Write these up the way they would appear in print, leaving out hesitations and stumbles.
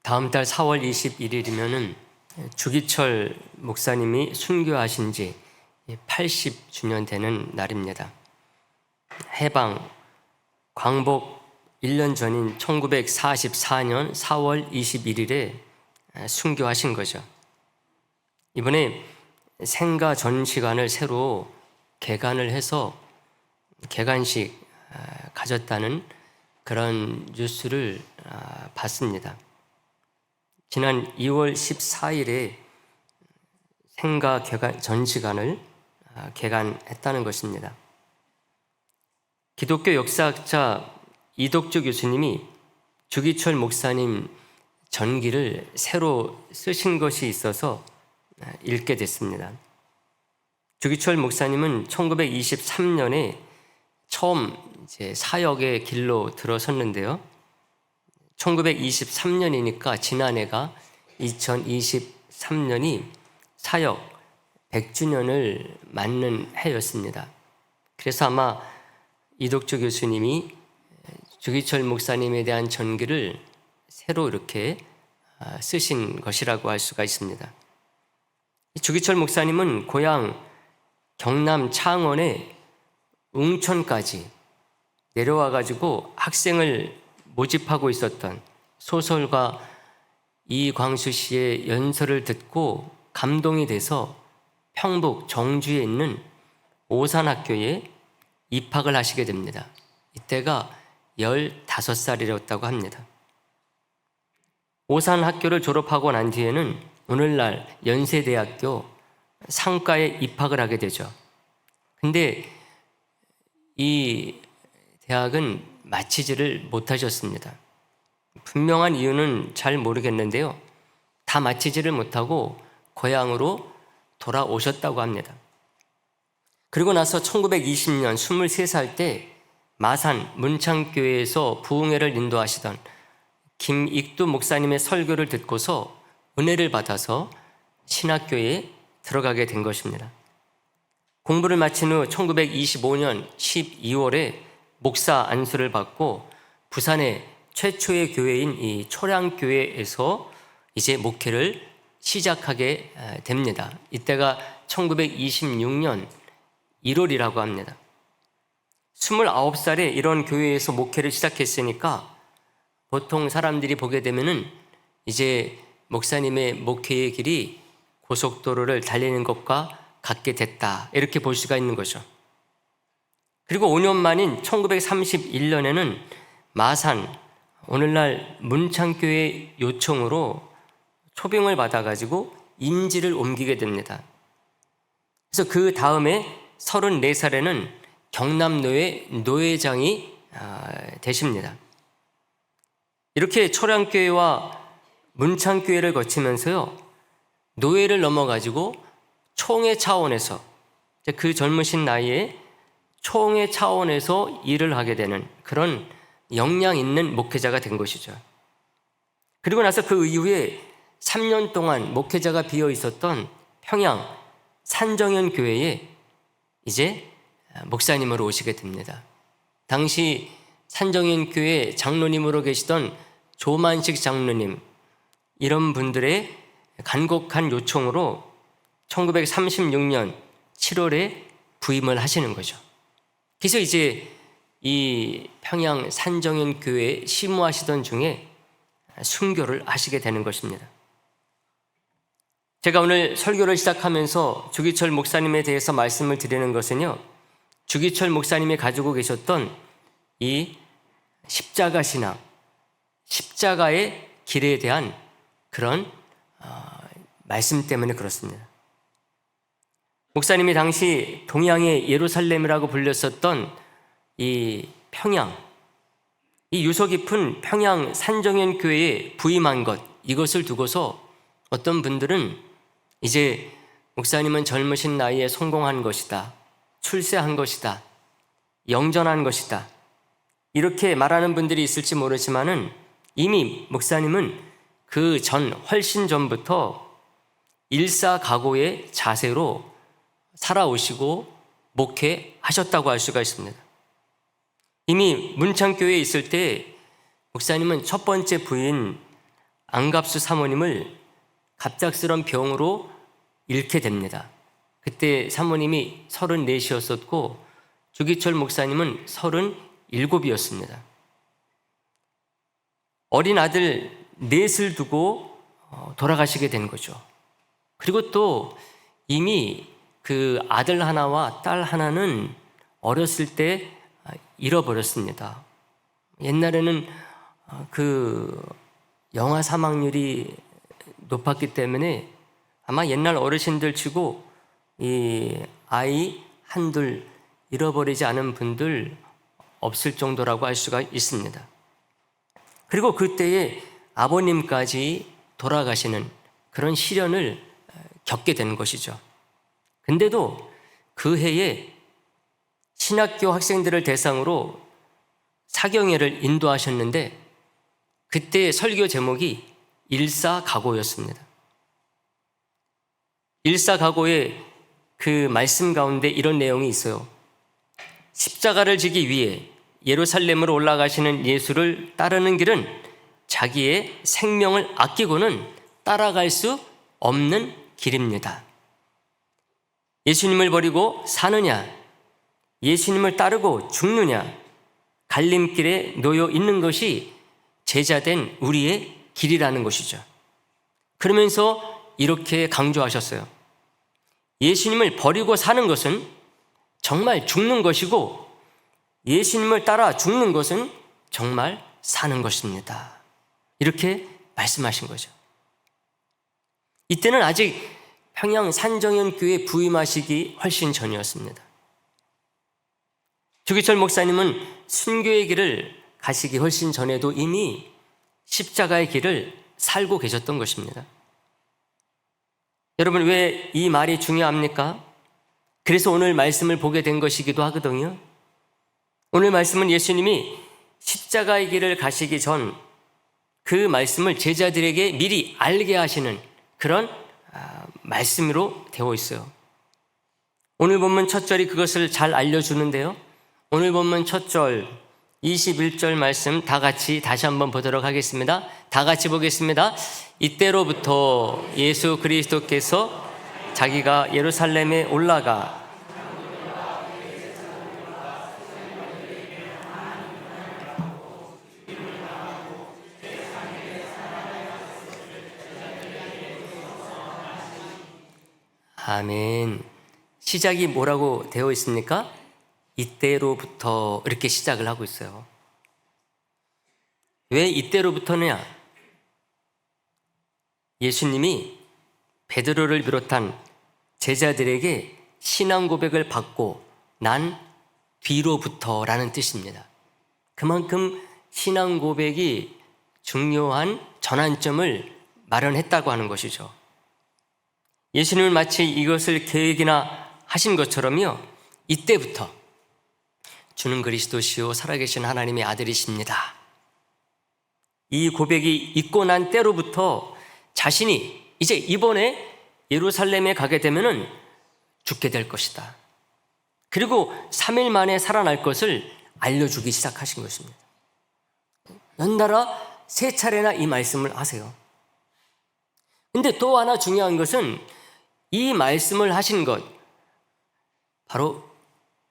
다음 달 4월 21일이면은 주기철 목사님이 순교하신 지 80주년 되는 날입니다. 해방, 광복 1년 전인 1944년 4월 21일에 순교하신 거죠. 이번에 생가 전시관을 새로 개관을 해서 개관식 가졌다는 그런 뉴스를 봤습니다. 지난 2월 14일에 생가 전시관을 개관했다는 것입니다. 기독교 역사학자 이덕주 교수님이 주기철 목사님 전기를 새로 쓰신 것이 있어서 읽게 됐습니다. 주기철 목사님은 1923년에 처음 사역의 길로 들어섰는데요. 1923년이니까 지난해가 2023년이 사역 100주년을 맞는 해였습니다. 그래서 아마 이덕주 교수님이 주기철 목사님에 대한 전기를 새로 이렇게 쓰신 것이라고 할 수가 있습니다. 주기철 목사님은 고향 경남 창원의 웅천까지 내려와가지고 학생을 모집하고 있었던 소설가 이광수 씨의 연설을 듣고 감동이 돼서 평북 정주에 있는 오산학교에 입학을 하시게 됩니다. 이때가 15살이었다고 합니다. 오산학교를 졸업하고 난 뒤에는 오늘날 연세대학교 상과에 입학을 하게 되죠. 근데 이 대학은 마치지를 못하셨습니다. 분명한 이유는 잘 모르겠는데요. 다 마치지를 못하고 고향으로 돌아오셨다고 합니다. 그리고 나서 1920년 23살 때 마산 문창교회에서 부흥회를 인도하시던 김익두 목사님의 설교를 듣고서 은혜를 받아서 신학교에 들어가게 된 것입니다. 공부를 마친 후 1925년 12월에 목사 안수를 받고 부산의 최초의 교회인 이 초량교회에서 이제 목회를 시작하게 됩니다. 이때가 1926년 1월이라고 합니다. 29살에 이런 교회에서 목회를 시작했으니까 보통 사람들이 보게 되면은 이제 목사님의 목회의 길이 고속도로를 달리는 것과 같게 됐다, 이렇게 볼 수가 있는 거죠. 그리고 5년 만인 1931년에는 마산, 오늘날 문창교회 요청으로 초빙을 받아가지고 임지를 옮기게 됩니다. 그래서 그 다음에 34살에는 경남노회 노회장이 되십니다. 이렇게 초량교회와 문창교회를 거치면서요, 노회를 넘어가지고 총회 차원에서, 그 젊으신 나이에 총회 차원에서 일을 하게 되는 그런 역량 있는 목회자가 된 것이죠. 그리고 나서 그 이후에 3년 동안 목회자가 비어 있었던 평양 산정현 교회에 이제 목사님으로 오시게 됩니다. 당시 산정현 교회 장로님으로 계시던 조만식 장로님, 이런 분들의 간곡한 요청으로 1936년 7월에 부임을 하시는 거죠. 그래서 이제 이 평양 산정현 교회에 심우하시던 중에 순교를 하시게 되는 것입니다. 제가 오늘 설교를 시작하면서 주기철 목사님에 대해서 말씀을 드리는 것은요, 주기철 목사님이 가지고 계셨던 이 십자가 신앙, 십자가의 길에 대한 그런 말씀 때문에 그렇습니다. 목사님이 당시 동양의 예루살렘이라고 불렸었던 이 평양, 이 유서 깊은 평양 산정현 교회에 부임한 것, 이것을 두고서 어떤 분들은 이제 목사님은 젊으신 나이에 성공한 것이다, 출세한 것이다, 영전한 것이다, 이렇게 말하는 분들이 있을지 모르지만은 이미 목사님은 그 전, 훨씬 전부터 일사각오의 자세로 살아오시고 목회하셨다고 할 수가 있습니다. 이미 문창교회에 있을 때 목사님은 첫 번째 부인 안갑수 사모님을 갑작스런 병으로 잃게 됩니다. 그때 사모님이 34이었었고 주기철 목사님은 37이었습니다. 어린 아들 넷을 두고 돌아가시게 된 거죠. 그리고 또 이미 그 아들 하나와 딸 하나는 어렸을 때 잃어버렸습니다. 옛날에는 그 영아 사망률이 높았기 때문에 아마 옛날 어르신들 치고 이 아이 한둘 잃어버리지 않은 분들 없을 정도라고 할 수가 있습니다. 그리고 그때에 아버님까지 돌아가시는 그런 시련을 겪게 되는 것이죠. 근데도 그 해에 신학교 학생들을 대상으로 사경회를 인도하셨는데 그때의 설교 제목이 일사각오였습니다. 일사각오의 그 말씀 가운데 이런 내용이 있어요. 십자가를 지기 위해 예루살렘으로 올라가시는 예수를 따르는 길은 자기의 생명을 아끼고는 따라갈 수 없는 길입니다. 예수님을 버리고 사느냐, 예수님을 따르고 죽느냐, 갈림길에 놓여 있는 것이 제자된 우리의 길이라는 것이죠. 그러면서 이렇게 강조하셨어요. 예수님을 버리고 사는 것은 정말 죽는 것이고 예수님을 따라 죽는 것은 정말 사는 것입니다. 이렇게 말씀하신 거죠. 이때는 아직 평양 산정현교회 부임하시기 훨씬 전이었습니다. 주기철 목사님은 순교의 길을 가시기 훨씬 전에도 이미 십자가의 길을 살고 계셨던 것입니다. 여러분, 왜 이 말이 중요합니까? 그래서 오늘 말씀을 보게 된 것이기도 하거든요. 오늘 말씀은 예수님이 십자가의 길을 가시기 전 그 말씀을 제자들에게 미리 알게 하시는 그런 말씀으로 되어 있어요. 오늘 본문 첫 절이 그것을 잘 알려주는데요. 오늘 본문 첫 절 21절 말씀 다 같이 다시 한번 보도록 하겠습니다. 다 같이 보겠습니다. 이때로부터 예수 그리스도께서 자기가 예루살렘에 올라가 아멘. 시작이 뭐라고 되어 있습니까? 이때로부터 이렇게 시작을 하고 있어요. 왜 이때로부터냐? 예수님이 베드로를 비롯한 제자들에게 신앙 고백을 받고 난 뒤로부터라는 뜻입니다. 그만큼 신앙 고백이 중요한 전환점을 마련했다고 하는 것이죠. 예수님은 마치 이것을 계획이나 하신 것처럼요, 이때부터 주는 그리스도시요 살아계신 하나님의 아들이십니다. 이 고백이 있고 난 때로부터 자신이 이제 이번에 예루살렘에 가게 되면은 죽게 될 것이다. 그리고 3일 만에 살아날 것을 알려주기 시작하신 것입니다. 연달아 3차례나 이 말씀을 하세요. 근데 또 하나 중요한 것은 이 말씀을 하신 것, 바로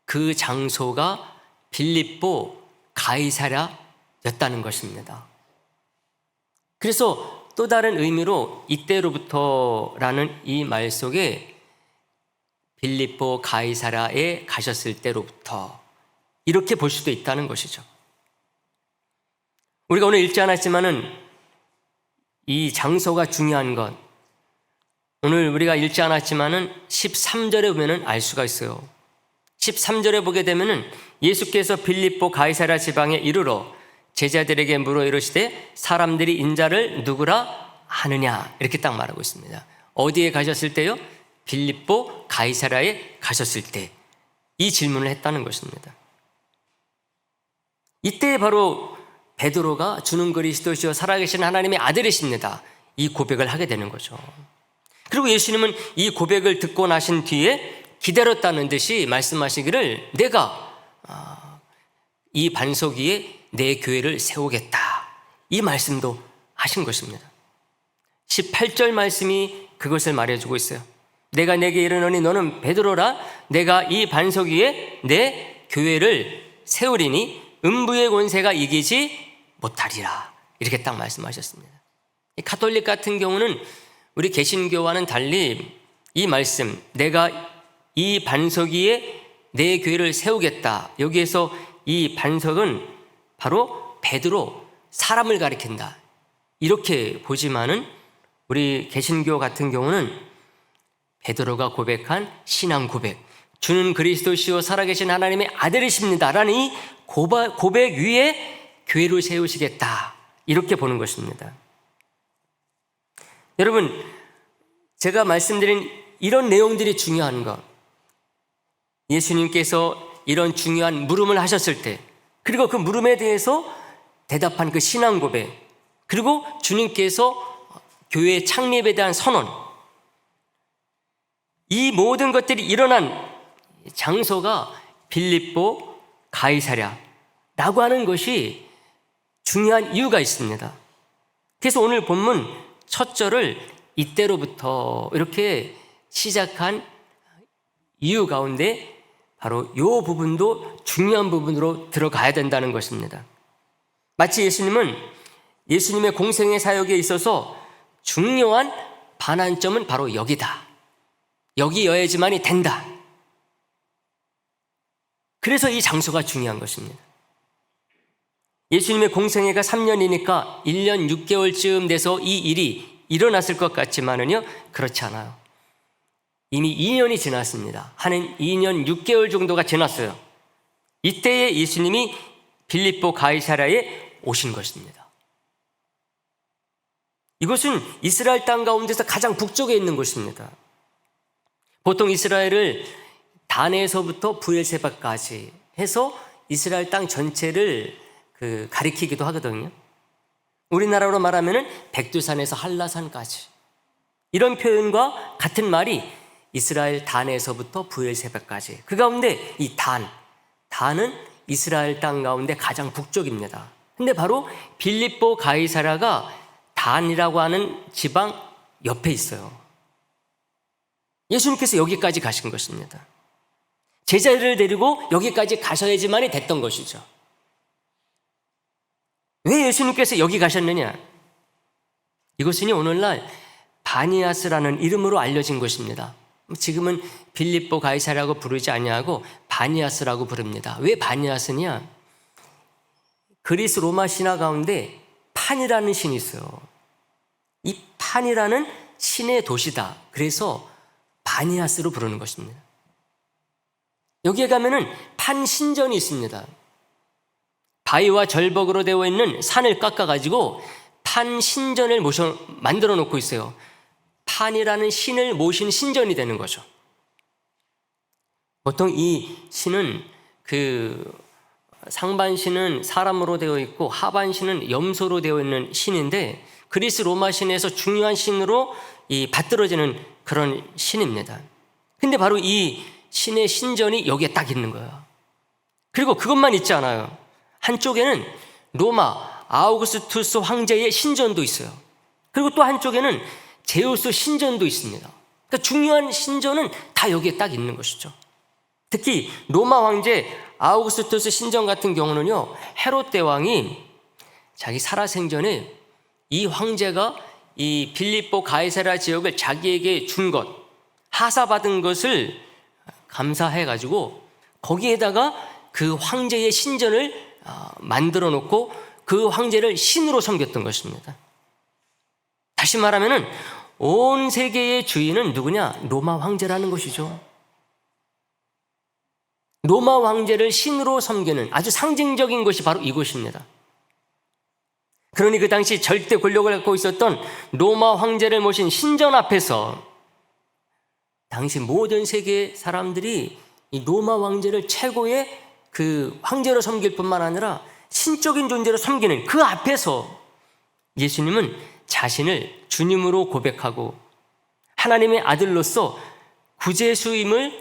그 장소가 빌립보 가이사랴였다는 것입니다. 그래서 또 다른 의미로 이때로부터라는 이 말 속에 빌립보 가이사랴에 가셨을 때로부터 이렇게 볼 수도 있다는 것이죠. 우리가 오늘 읽지 않았지만은 이 장소가 중요한 것, 오늘 우리가 읽지 않았지만은 13절에 보면은 알 수가 있어요. 13절에 보게 되면은 예수께서 빌립보 가이사랴 지방에 이르러 제자들에게 물어 이르시되 사람들이 인자를 누구라 하느냐, 이렇게 딱 말하고 있습니다. 어디에 가셨을 때요? 빌립보 가이사랴에 가셨을 때 이 질문을 했다는 것입니다. 이때 바로 베드로가 주는 그리스도시요 살아계신 하나님의 아들이십니다, 이 고백을 하게 되는 거죠. 그리고 예수님은 이 고백을 듣고 나신 뒤에 기다렸다는 듯이 말씀하시기를 내가 이 반석 위에 내 교회를 세우겠다, 이 말씀도 하신 것입니다. 18절 말씀이 그것을 말해주고 있어요. 내가 내게 이르노니 너는 베드로라. 내가 이 반석 위에 내 교회를 세우리니 음부의 권세가 이기지 못하리라. 이렇게 딱 말씀하셨습니다. 가톨릭 같은 경우는 우리 개신교와는 달리 이 말씀, 내가 이 반석 위에 내 교회를 세우겠다. 여기에서 이 반석은 바로 베드로, 사람을 가리킨다. 이렇게 보지만은 우리 개신교 같은 경우는 베드로가 고백한 신앙 고백, 주는 그리스도시요 살아계신 하나님의 아들이십니다 라는 이 고백 위에 교회를 세우시겠다. 이렇게 보는 것입니다. 여러분, 제가 말씀드린 이런 내용들이 중요한 것, 예수님께서 이런 중요한 물음을 하셨을 때, 그리고 그 물음에 대해서 대답한 그 신앙 고백, 그리고 주님께서 교회 창립에 대한 선언, 이 모든 것들이 일어난 장소가 빌립보 가이사랴라고 하는 것이 중요한 이유가 있습니다. 그래서 오늘 본문 첫 절을 이때로부터 이렇게 시작한 이유 가운데 바로 이 부분도 중요한 부분으로 들어가야 된다는 것입니다. 마치 예수님은 예수님의 공생의 사역에 있어서 중요한 반환점은 바로 여기다. 여기여야지만이 된다. 그래서 이 장소가 중요한 것입니다. 예수님의 공생애가 3년이니까 1년 6개월쯤 돼서 이 일이 일어났을 것 같지만은요, 그렇지 않아요. 이미 2년이 지났습니다. 한 2년 6개월 정도가 지났어요. 이때에 예수님이 빌립보 가이사랴에 오신 것입니다. 이곳은 이스라엘 땅 가운데서 가장 북쪽에 있는 곳입니다. 보통 이스라엘을 단에서부터 브엘세바까지 해서 이스라엘 땅 전체를 가리키기도 하거든요. 우리나라로 말하면 백두산에서 한라산까지, 이런 표현과 같은 말이 이스라엘 단에서부터 브엘세바까지. 그 가운데 이 단은 이스라엘 땅 가운데 가장 북쪽입니다. 근데 바로 빌립보 가이사랴가 단이라고 하는 지방 옆에 있어요. 예수님께서 여기까지 가신 것입니다. 제자들을 데리고 여기까지 가셔야지만이 됐던 것이죠. 왜 예수님께서 여기 가셨느냐? 이곳은 오늘날 바니아스라는 이름으로 알려진 곳입니다. 지금은 빌립보 가이사랴라고 부르지 아니하고 바니아스라고 부릅니다. 왜 바니아스냐? 그리스 로마 신화 가운데 판이라는 신이 있어요. 이 판이라는 신의 도시다. 그래서 바니아스로 부르는 것입니다. 여기에 가면은 판신전이 있습니다. 바위와 절벽으로 되어 있는 산을 깎아가지고 판신전을 만들어 놓고 있어요. 판이라는 신을 모신 신전이 되는 거죠. 보통 이 신은 상반신은 사람으로 되어 있고 하반신은 염소로 되어 있는 신인데, 그리스 로마 신에서 중요한 신으로 받들어지는 그런 신입니다. 근데 바로 이 신의 신전이 여기에 딱 있는 거예요. 그리고 그것만 있지 않아요. 한쪽에는 로마 아우구스투스 황제의 신전도 있어요. 그리고 또 한쪽에는 제우스 신전도 있습니다. 그러니까 중요한 신전은 다 여기에 딱 있는 것이죠. 특히 로마 황제 아우구스투스 신전 같은 경우는요, 헤롯 대왕이 자기 살아생전에 이 황제가 이 빌립보 가이사랴 지역을 자기에게 준 것, 하사받은 것을 감사해가지고 거기에다가 그 황제의 신전을 만들어 놓고 그 황제를 신으로 섬겼던 것입니다. 다시 말하면 온 세계의 주인은 누구냐? 로마 황제라는 것이죠. 로마 황제를 신으로 섬기는 아주 상징적인 것이 바로 이곳입니다. 그러니 그 당시 절대 권력을 갖고 있었던 로마 황제를 모신 신전 앞에서 당시 모든 세계 사람들이 이 로마 황제를 최고의 그 황제로 섬길 뿐만 아니라 신적인 존재로 섬기는 그 앞에서 예수님은 자신을 주님으로 고백하고 하나님의 아들로서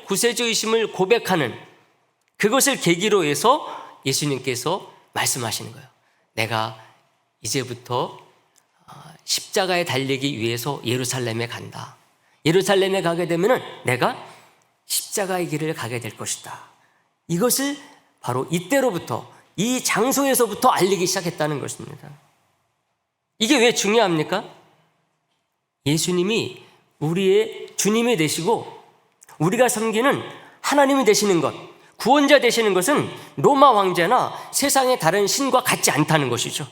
구세주이심을 고백하는 그것을 계기로 해서 예수님께서 말씀하시는 거예요. 내가 이제부터 십자가에 달리기 위해서 예루살렘에 간다. 예루살렘에 가게 되면은 내가 십자가의 길을 가게 될 것이다. 이것을 바로 이때로부터, 이 장소에서부터 알리기 시작했다는 것입니다. 이게 왜 중요합니까? 예수님이 우리의 주님이 되시고 우리가 섬기는 하나님이 되시는 것, 구원자 되시는 것은 로마 황제나 세상의 다른 신과 같지 않다는 것이죠.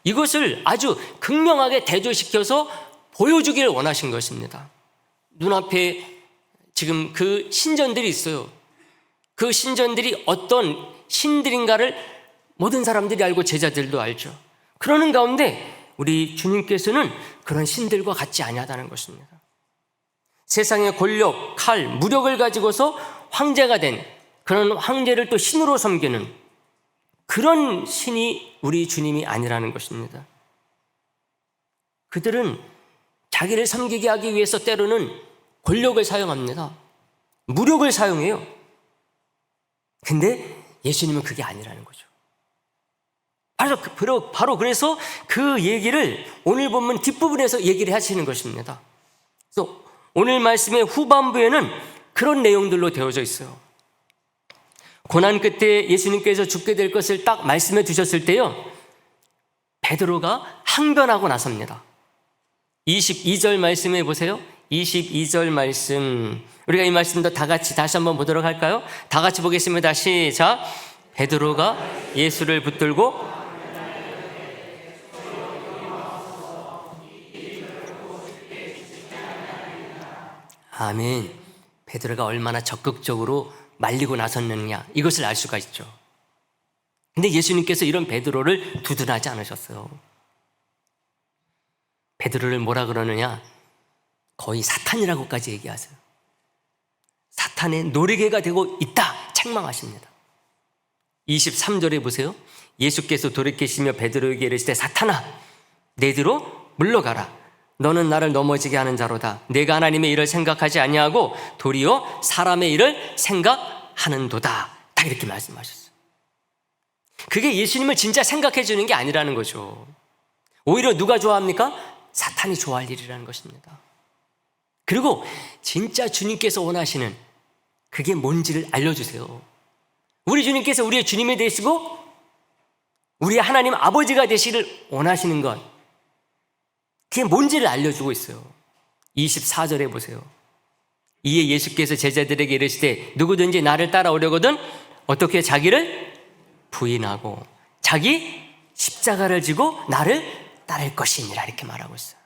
이것을 아주 극명하게 대조시켜서 보여주기를 원하신 것입니다. 눈앞에 지금 그 신전들이 있어요. 그 신전들이 어떤 신들인가를 모든 사람들이 알고 제자들도 알죠. 그러는 가운데 우리 주님께서는 그런 신들과 같지 아니하다는 것입니다. 세상의 권력, 칼, 무력을 가지고서 황제가 된 그런 황제를 또 신으로 섬기는 그런 신이 우리 주님이 아니라는 것입니다. 그들은 자기를 섬기게 하기 위해서 때로는 권력을 사용합니다. 무력을 사용해요. 근데 예수님은 그게 아니라는 거죠. 바로 그래서 그 얘기를 오늘 본문 뒷부분에서 얘기를 하시는 것입니다. 그래서 오늘 말씀의 후반부에는 그런 내용들로 되어져 있어요. 고난 끝에 예수님께서 죽게 될 것을 딱 말씀해 주셨을 때요, 베드로가 항변하고 나섭니다. 22절 말씀해 보세요. 22절 말씀, 우리가 이 말씀도 다 같이 다시 한번 보도록 할까요? 다 같이 보겠습니다. 시작. 베드로가 예수를 붙들고 아멘. 베드로가 얼마나 적극적으로 말리고 나섰느냐, 이것을 알 수가 있죠. 근데 예수님께서 이런 베드로를 두둔하지 않으셨어요. 베드로를 뭐라 그러느냐? 거의 사탄이라고까지 얘기하세요. 사탄의 놀이개가 되고 있다 책망하십니다. 23절에 보세요. 예수께서 돌이키시며 베드로에게 이르시되 사탄아, 내 뒤로 물러가라. 너는 나를 넘어지게 하는 자로다. 내가 하나님의 일을 생각하지 아니하고 도리어 사람의 일을 생각하는도다. 다 이렇게 말씀하셨어요. 그게 예수님을 진짜 생각해 주는 게 아니라는 거죠. 오히려 누가 좋아합니까? 사탄이 좋아할 일이라는 것입니다. 그리고 진짜 주님께서 원하시는 그게 뭔지를 알려주세요. 우리 주님께서 우리의 주님이 되시고 우리의 하나님 아버지가 되시기를 원하시는 것, 그게 뭔지를 알려주고 있어요. 24절에 보세요. 이에 예수께서 제자들에게 이르시되 누구든지 나를 따라오려거든 어떻게 자기를 부인하고 자기 십자가를 지고 나를 따를 것이니라, 이렇게 말하고 있어요.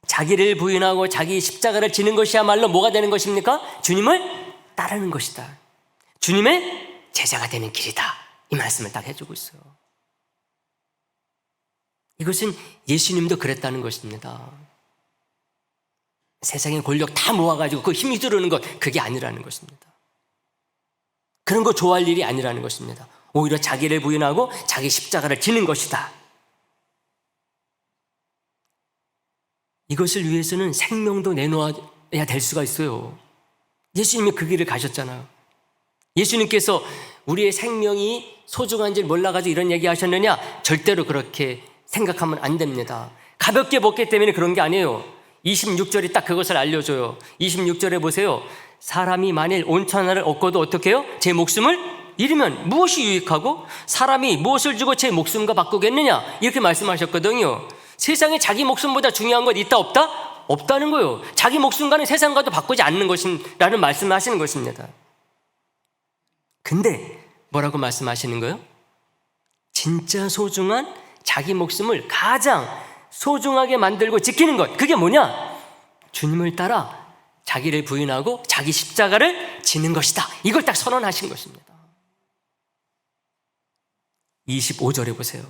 자기를 부인하고 자기 십자가를 지는 것이야말로 뭐가 되는 것입니까? 주님을 따르는 것이다. 주님의 제자가 되는 길이다. 이 말씀을 딱 해주고 있어요. 이것은 예수님도 그랬다는 것입니다. 세상의 권력 다 모아가지고 그 힘이 들어오는 것, 그게 아니라는 것입니다. 그런 거 좋아할 일이 아니라는 것입니다. 오히려 자기를 부인하고 자기 십자가를 지는 것이다. 이것을 위해서는 생명도 내놓아야 될 수가 있어요. 예수님이 그 길을 가셨잖아요. 예수님께서 우리의 생명이 소중한 줄 몰라가지고 이런 얘기 하셨느냐? 절대로 그렇게 생각하면 안 됩니다. 가볍게 먹기 때문에 그런 게 아니에요. 26절이 딱 그것을 알려줘요. 26절에 보세요. 사람이 만일 온 천하를 얻고도 어떻게 해요? 제 목숨을 잃으면 무엇이 유익하고 사람이 무엇을 주고 제 목숨과 바꾸겠느냐? 이렇게 말씀하셨거든요. 세상에 자기 목숨보다 중요한 것 있다 없다? 없다는 거예요. 자기 목숨과는 세상과도 바꾸지 않는 것이라는 말씀을 하시는 것입니다. 근데 뭐라고 말씀하시는 거예요? 진짜 소중한 자기 목숨을 가장 소중하게 만들고 지키는 것, 그게 뭐냐? 주님을 따라 자기를 부인하고 자기 십자가를 지는 것이다. 이걸 딱 선언하신 것입니다. 25절에 보세요.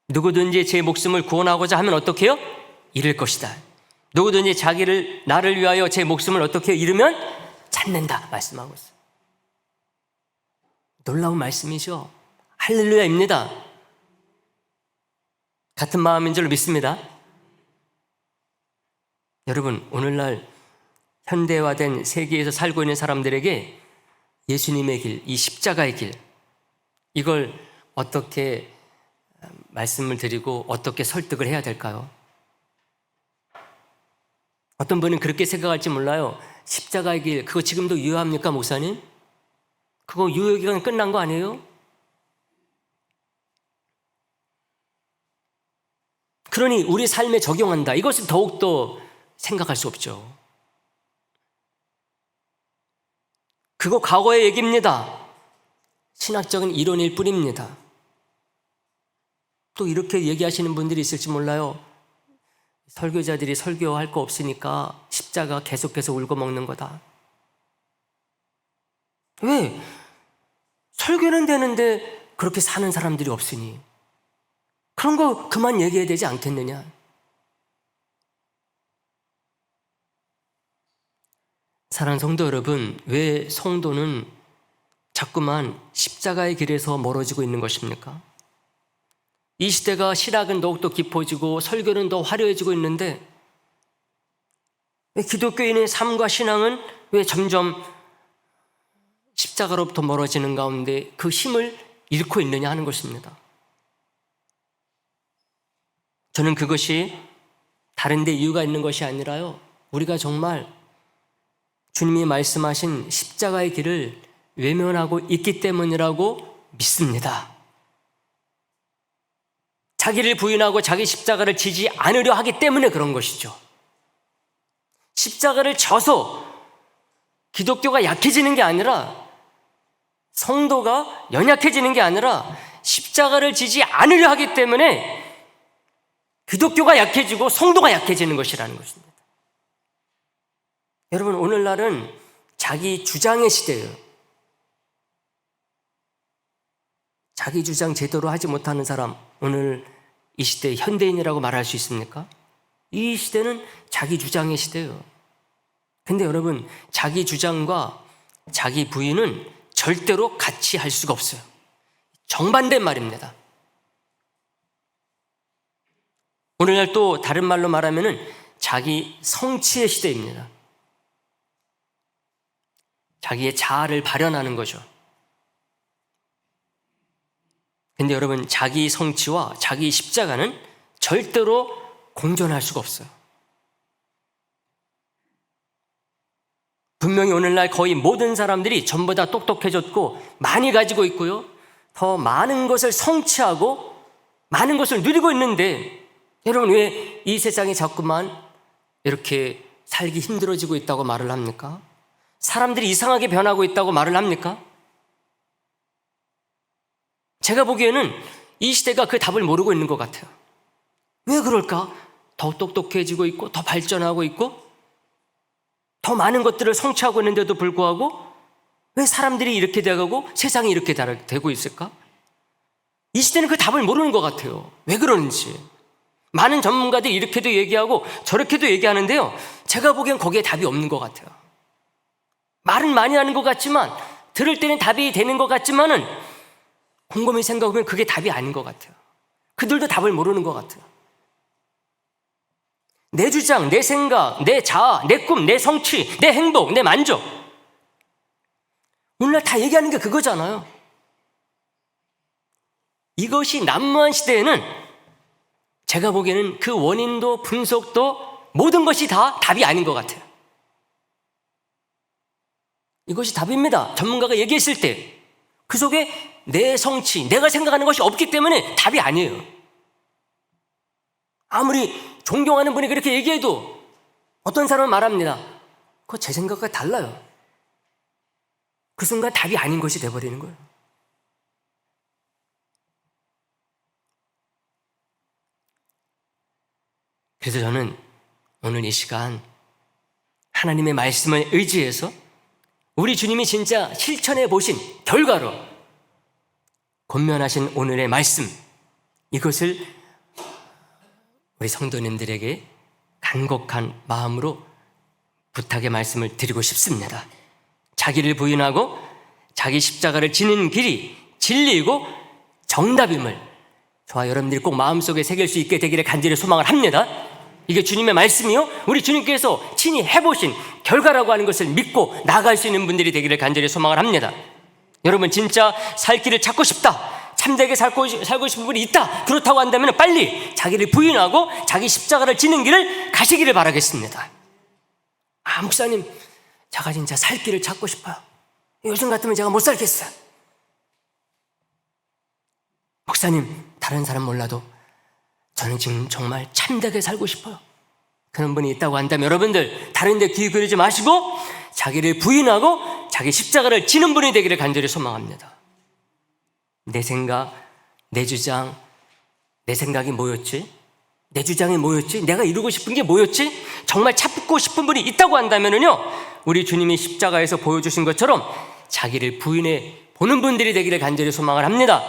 누구든지 제 목숨을 구원하고자 하면 어떻게 해요? 잃을 것이다. 누구든지 나를 위하여 제 목숨을 어떻게 해요? 잃으면 찾는다 말씀하고 있어요. 놀라운 말씀이죠. 할렐루야입니다. 같은 마음인 줄 믿습니다. 여러분, 오늘날 현대화된 세계에서 살고 있는 사람들에게 예수님의 길, 이 십자가의 길, 이걸 어떻게 말씀을 드리고 어떻게 설득을 해야 될까요? 어떤 분은 그렇게 생각할지 몰라요. 십자가의 길, 그거 지금도 유효합니까, 목사님? 그거 유효기간 끝난 거 아니에요? 그러니 우리 삶에 적용한다. 이것을 더욱더 생각할 수 없죠. 그거 과거의 얘기입니다. 신학적인 이론일 뿐입니다. 또 이렇게 얘기하시는 분들이 있을지 몰라요. 설교자들이 설교할 거 없으니까 십자가 계속해서 울고 먹는 거다. 왜? 설교는 되는데 그렇게 사는 사람들이 없으니 그런 거 그만 얘기해야 되지 않겠느냐. 사랑하는 성도 여러분, 왜 성도는 자꾸만 십자가의 길에서 멀어지고 있는 것입니까? 이 시대가 신학은 더욱더 깊어지고 설교는 더 화려해지고 있는데 왜 기독교인의 삶과 신앙은 왜 점점 십자가로부터 멀어지는 가운데 그 힘을 잃고 있느냐 하는 것입니다. 저는 그것이 다른 데 이유가 있는 것이 아니라요, 우리가 정말 주님이 말씀하신 십자가의 길을 외면하고 있기 때문이라고 믿습니다. 자기를 부인하고 자기 십자가를 지지 않으려 하기 때문에 그런 것이죠. 십자가를 져서 기독교가 약해지는 게 아니라, 성도가 연약해지는 게 아니라 십자가를 지지 않으려 하기 때문에 기독교가 약해지고 성도가 약해지는 것이라는 것입니다. 여러분, 오늘날은 자기 주장의 시대예요. 자기 주장 제대로 하지 못하는 사람, 오늘 이 시대의 현대인이라고 말할 수 있습니까? 이 시대는 자기 주장의 시대예요. 근데 여러분, 자기 주장과 자기 부인은 절대로 같이 할 수가 없어요. 정반대 말입니다. 오늘날 또 다른 말로 말하면은 자기 성취의 시대입니다. 자기의 자아를 발현하는 거죠. 근데 여러분, 자기 성취와 자기 십자가는 절대로 공존할 수가 없어요. 분명히 오늘날 거의 모든 사람들이 전부 다 똑똑해졌고 많이 가지고 있고요, 더 많은 것을 성취하고 많은 것을 누리고 있는데, 여러분, 왜 이 세상이 자꾸만 이렇게 살기 힘들어지고 있다고 말을 합니까? 사람들이 이상하게 변하고 있다고 말을 합니까? 제가 보기에는 이 시대가 그 답을 모르고 있는 것 같아요. 왜 그럴까? 더 똑똑해지고 있고 더 발전하고 있고 더 많은 것들을 성취하고 있는데도 불구하고 왜 사람들이 이렇게 돼가고 세상이 이렇게 되고 있을까? 이 시대는 그 답을 모르는 것 같아요. 왜 그러는지. 많은 전문가들이 이렇게도 얘기하고 저렇게도 얘기하는데요, 제가 보기엔 거기에 답이 없는 것 같아요. 말은 많이 하는 것 같지만, 들을 때는 답이 되는 것 같지만은 곰곰이 생각해보면 그게 답이 아닌 것 같아요. 그들도 답을 모르는 것 같아요. 내 주장, 내 생각, 내 자아, 내 꿈, 내 성취, 내 행복, 내 만족, 오늘날 다 얘기하는 게 그거잖아요. 이것이 난무한 시대에는 제가 보기에는 그 원인도 분석도 모든 것이 다 답이 아닌 것 같아요. 이것이 답입니다. 전문가가 얘기했을 때 그 속에 내 성취, 내가 생각하는 것이 없기 때문에 답이 아니에요. 아무리 존경하는 분이 그렇게 얘기해도 어떤 사람은 말합니다. 그거 제 생각과 달라요. 그 순간 답이 아닌 것이 돼버리는 거예요. 그래서 저는 오늘 이 시간 하나님의 말씀을 의지해서 우리 주님이 진짜 실천해 보신 결과로 권면하신 오늘의 말씀, 이것을 우리 성도님들에게 간곡한 마음으로 부탁의 말씀을 드리고 싶습니다. 자기를 부인하고 자기 십자가를 지는 길이 진리이고 정답임을 저와 여러분들이 꼭 마음속에 새길 수 있게 되기를 간절히 소망을 합니다. 이게 주님의 말씀이요, 우리 주님께서 친히 해보신 결과라고 하는 것을 믿고 나아갈 수 있는 분들이 되기를 간절히 소망을 합니다. 여러분, 진짜 살 길을 찾고 싶다, 참되게 살고 싶은 분이 있다, 그렇다고 한다면 빨리 자기를 부인하고 자기 십자가를 지는 길을 가시기를 바라겠습니다. 목사님, 제가 진짜 살 길을 찾고 싶어요. 요즘 같으면 제가 못 살겠어요. 목사님, 다른 사람 몰라도 저는 지금 정말 참되게 살고 싶어요. 그런 분이 있다고 한다면 여러분들 다른 데 귀 기울이지 마시고 자기를 부인하고 자기 십자가를 지는 분이 되기를 간절히 소망합니다. 내 생각, 내 주장, 내 생각이 뭐였지? 내 주장이 뭐였지? 내가 이루고 싶은 게 뭐였지? 정말 찾고 싶은 분이 있다고 한다면요, 우리 주님이 십자가에서 보여주신 것처럼 자기를 부인해 보는 분들이 되기를 간절히 소망을 합니다.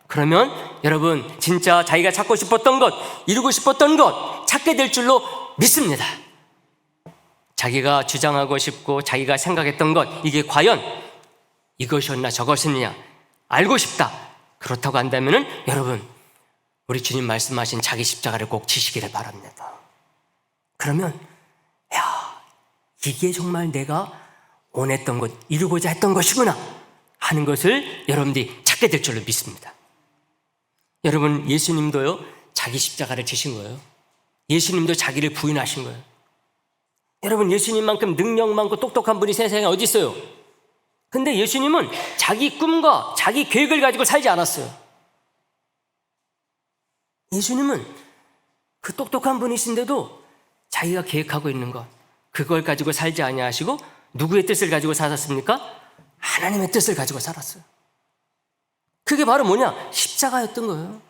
그러면 여러분 진짜 자기가 찾고 싶었던 것, 이루고 싶었던 것 찾게 될 줄로 믿습니다. 자기가 주장하고 싶고 자기가 생각했던 것, 이게 과연 이것이었나 저것이었냐 알고 싶다, 그렇다고 한다면 여러분 우리 주님 말씀하신 자기 십자가를 꼭 지시기를 바랍니다. 그러면 이게 정말 내가 원했던 것, 이루고자 했던 것이구나 하는 것을 여러분들이 찾게 될 줄로 믿습니다. 여러분, 예수님도요 자기 십자가를 지신 거예요. 예수님도 자기를 부인하신 거예요. 여러분, 예수님만큼 능력 많고 똑똑한 분이 세상에 어디 있어요? 근데 예수님은 자기 꿈과 자기 계획을 가지고 살지 않았어요. 예수님은 그 똑똑한 분이신데도 자기가 계획하고 있는 것, 그걸 가지고 살지 아니하시고 누구의 뜻을 가지고 살았습니까? 하나님의 뜻을 가지고 살았어요. 그게 바로 뭐냐? 십자가였던 거예요.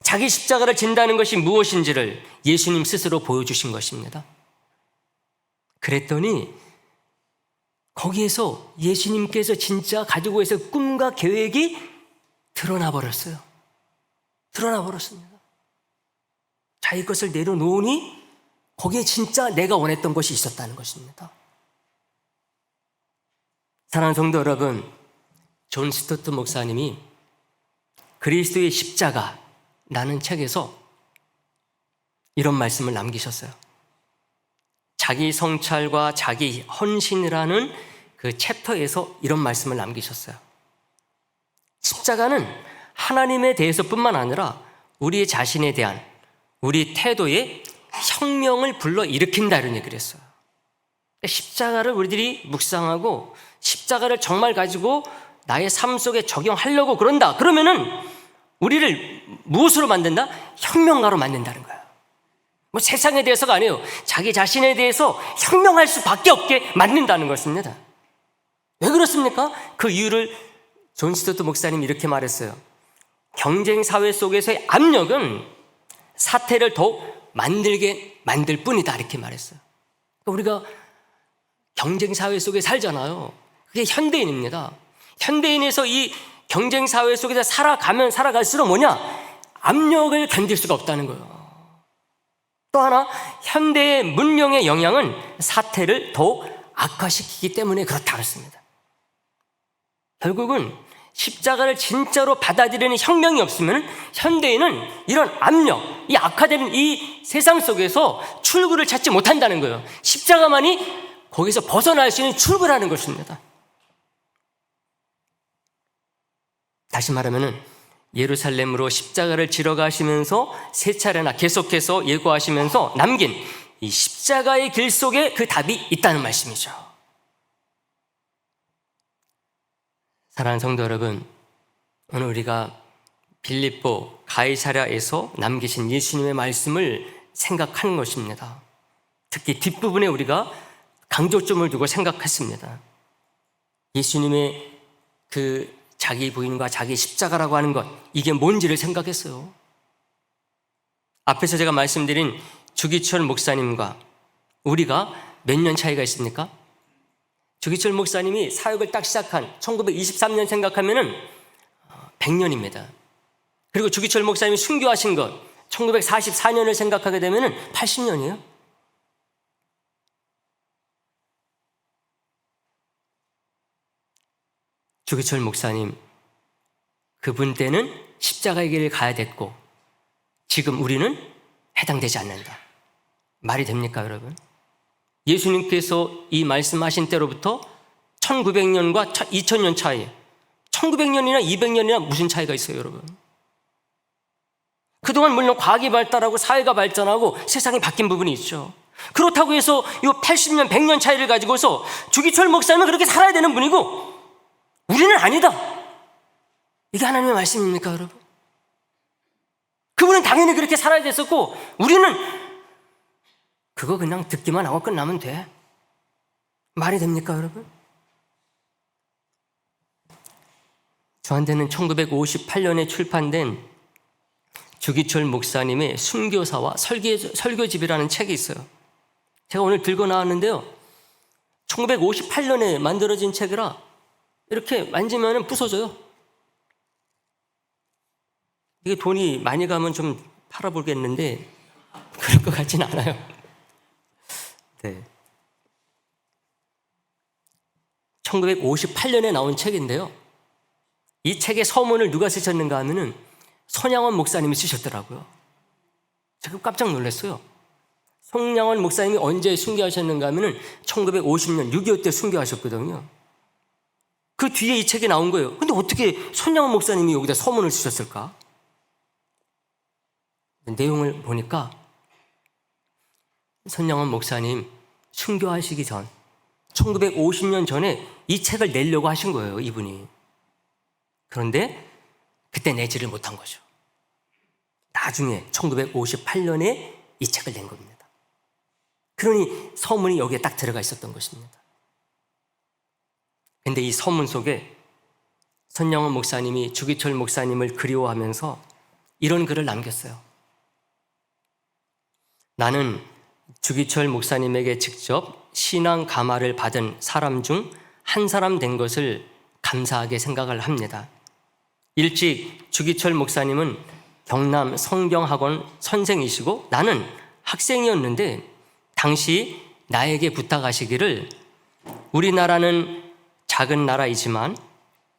자기 십자가를 진다는 것이 무엇인지를 예수님 스스로 보여주신 것입니다. 그랬더니 거기에서 예수님께서 진짜 가지고 있을 꿈과 계획이 드러나 버렸어요. 드러나 버렸습니다. 자기 것을 내려놓으니 거기에 진짜 내가 원했던 것이 있었다는 것입니다. 사랑하는 성도 여러분, 존 스토트 목사님이 그리스도의 십자가라는 책에서 이런 말씀을 남기셨어요. 자기 성찰과 자기 헌신을 하는 그 챕터에서 이런 말씀을 남기셨어요. 십자가는 하나님에 대해서뿐만 아니라 우리 자신에 대한 우리 태도의 혁명을 불러일으킨다, 이런 얘기를 했어요. 십자가를 우리들이 묵상하고 십자가를 정말 가지고 나의 삶 속에 적용하려고 그런다. 그러면은 우리를 무엇으로 만든다? 혁명가로 만든다는 거야. 뭐 세상에 대해서가 아니에요. 자기 자신에 대해서 혁명할 수밖에 없게 만든다는 것입니다. 왜 그렇습니까? 그 이유를 존 스토트 목사님이 이렇게 말했어요. 경쟁 사회 속에서의 압력은 사태를 더욱 만들게 만들 뿐이다, 이렇게 말했어요. 우리가 경쟁 사회 속에 살잖아요. 그게 현대인입니다. 현대인에서 이 경쟁 사회 속에서 살아가면 살아갈수록 뭐냐? 압력을 견딜 수가 없다는 거예요. 또 하나, 현대의 문명의 영향은 사태를 더욱 악화시키기 때문에 그렇다 그랬습니다. 결국은 십자가를 진짜로 받아들이는 혁명이 없으면 현대인은 이런 압력, 이 악화되는 이 세상 속에서 출구를 찾지 못한다는 거예요. 십자가만이 거기서 벗어날 수 있는 출구라는 것입니다. 다시 말하면 예루살렘으로 십자가를 지러 가시면서 세 차례나 계속해서 예고하시면서 남긴 이 십자가의 길 속에 그 답이 있다는 말씀이죠. 사랑하는 성도 여러분, 오늘 우리가 빌립보 가이사랴에서 남기신 예수님의 말씀을 생각하는 것입니다. 특히 뒷부분에 우리가 강조점을 두고 생각했습니다. 예수님의 그 자기 부인과 자기 십자가라고 하는 것, 이게 뭔지를 생각했어요. 앞에서 제가 말씀드린 주기철 목사님과 우리가 몇 년 차이가 있습니까? 주기철 목사님이 사역을 딱 시작한 1923년 생각하면은 100년입니다. 그리고 주기철 목사님이 순교하신 것 1944년을 생각하게 되면은 80년이에요. 주기철 목사님, 그분 때는 십자가의 길을 가야 됐고 지금 우리는 해당되지 않는다. 말이 됩니까, 여러분? 예수님께서 이 말씀하신 때로부터 1900년과 2000년 차이, 1900년이나 200년이나 무슨 차이가 있어요, 여러분? 그동안 물론 과학이 발달하고 사회가 발전하고 세상이 바뀐 부분이 있죠. 그렇다고 해서 이 80년, 100년 차이를 가지고서 주기철 목사님은 그렇게 살아야 되는 분이고 우리는 아니다. 이게 하나님의 말씀입니까, 여러분? 그분은 당연히 그렇게 살아야 됐었고 우리는 그거 그냥 듣기만 하고 끝나면 돼. 말이 됩니까, 여러분? 저한테는 1958년에 출판된 주기철 목사님의 순교사와 설교집이라는 책이 있어요. 제가 오늘 들고 나왔는데요. 1958년에 만들어진 책이라 이렇게 만지면 부서져요. 이게 돈이 많이 가면 좀 팔아보겠는데 그럴 것 같진 않아요. 네. 1958년에 나온 책인데요. 이 책의 서문을 누가 쓰셨는가 하면은 손양원 목사님이 쓰셨더라고요. 제가 깜짝 놀랐어요. 손양원 목사님이 언제 순교하셨는가 하면은 1950년 6.25 때 순교하셨거든요. 그 뒤에 이 책이 나온 거예요. 근데 어떻게 손양원 목사님이 여기다 서문을 쓰셨을까? 내용을 보니까 손양원 목사님 순교하시기 전 1950년 전에 이 책을 내려고 하신 거예요, 이분이. 그런데 그때 내지를 못한 거죠. 나중에 1958년에 이 책을 낸 겁니다. 그러니 서문이 여기에 딱 들어가 있었던 것입니다. 그런데 이 서문 속에 손양원 목사님이 주기철 목사님을 그리워하면서 이런 글을 남겼어요. 나는 주기철 목사님에게 직접 신앙 감화를 받은 사람 중 한 사람 된 것을 감사하게 생각을 합니다. 일찍 주기철 목사님은 경남 성경학원 선생이시고 나는 학생이었는데 당시 나에게 부탁하시기를 우리나라는 작은 나라이지만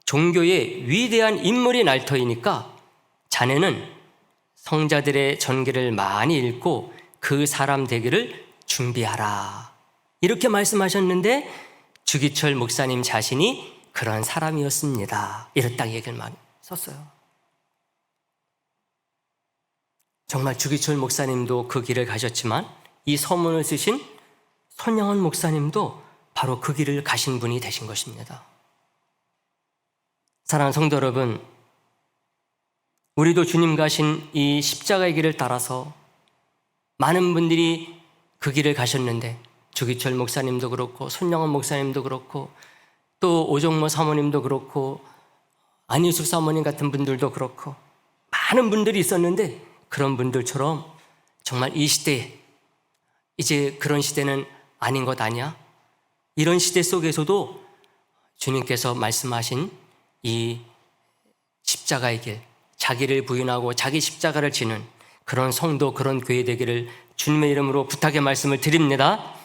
종교의 위대한 인물이 날 터이니까 자네는 성자들의 전기를 많이 읽고 그 사람 되기를 준비하라. 이렇게 말씀하셨는데 주기철 목사님 자신이 그런 사람이었습니다. 이렇게 딱 얘기를 많이 썼어요. 정말 주기철 목사님도 그 길을 가셨지만 이 서문을 쓰신 손양원 목사님도 바로 그 길을 가신 분이 되신 것입니다. 사랑하는 성도 여러분, 우리도 주님 가신 이 십자가의 길을 따라서 많은 분들이 그 길을 가셨는데 주기철 목사님도 그렇고 손양원 목사님도 그렇고 또 오종모 사모님도 그렇고 안유숙 사모님 같은 분들도 그렇고 많은 분들이 있었는데 그런 분들처럼 정말 이 시대에 이제 그런 시대는 아닌 것 아니야? 이런 시대 속에서도 주님께서 말씀하신 이 십자가의 길, 자기를 부인하고 자기 십자가를 지는 그런 성도, 그런 교회 되기를 주님의 이름으로 부탁의 말씀을 드립니다.